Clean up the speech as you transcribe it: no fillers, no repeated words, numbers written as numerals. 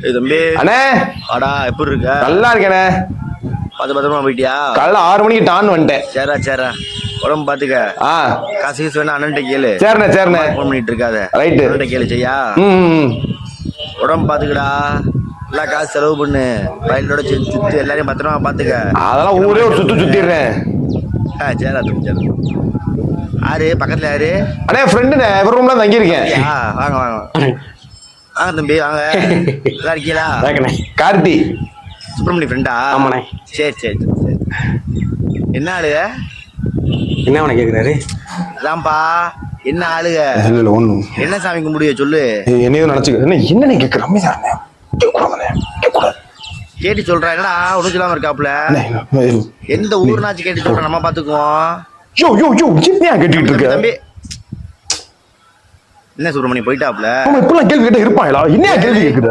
தம்பி அண்ணே வாடா, எப்படி இருக்க? நல்லா இருக்கேண்ணே. பத்திரமா போயிட்டியா? காலைல 6 மணிக்கு டான் வந்துட்டேன். சேரா உடம்பு பாத்துக்க. காசு கீசு வேணா அண்ணன்ட்ட கேளு. சரிண்ணே ஃபோன் பண்ணிட்டு இருக்காத. ரைட்டு. அண்ணன்ட்ட கேளு செய்யா. உடம்பு பாத்துக்கடா. எல்லாம் காசு செலவு பண்ணு. பையனோட சுத்து எல்லாரையும் பத்திரமா பாத்துக்க. அதெல்லாம் ஊரே ஒரு சுத்திடுறேன். சேரா தம்பி. யாரு பக்கத்துல யாரு? அண்ணே ஃப்ரெண்டுண்ணே, இவர் ரூம்ல தங்கி இருக்கேன். வாங்க வாங்க தம்பி வாங்க. நல்லா இருக்கீங்களா? கார்த்தி சுப்பிரமணி ஃப்ரெண்டா? ஆமாண்ணே. சரி என்ன ஆளுக? என்ன அவனை கேக்குறாரு? அதான்ப்பா என்ன ஆளுக? இல்ல ஒண்ணும். என்ன சாமி கும்பிடுய சொல்லு. என்னையும் நினைச்சுக்க. என்ன கேட்க ரம்மிதானே? கேட்டு சொல்றேன். என்னடா ஒண்ணு சொல்லாம இருக்காப்புல? எந்த ஊர்னாச்சு கேட்டு சொல்றேன், நம்ம பாத்துக்குவோம். கேட்டுக்கிட்டு இருக்க தம்பி என்ன சுப்பிரமணி போயிட்டாப்புல? இப்பெல்லாம் கேள்வி கேட்ட இருப்பாங்களா? என்ன கேள்வி கேக்குற?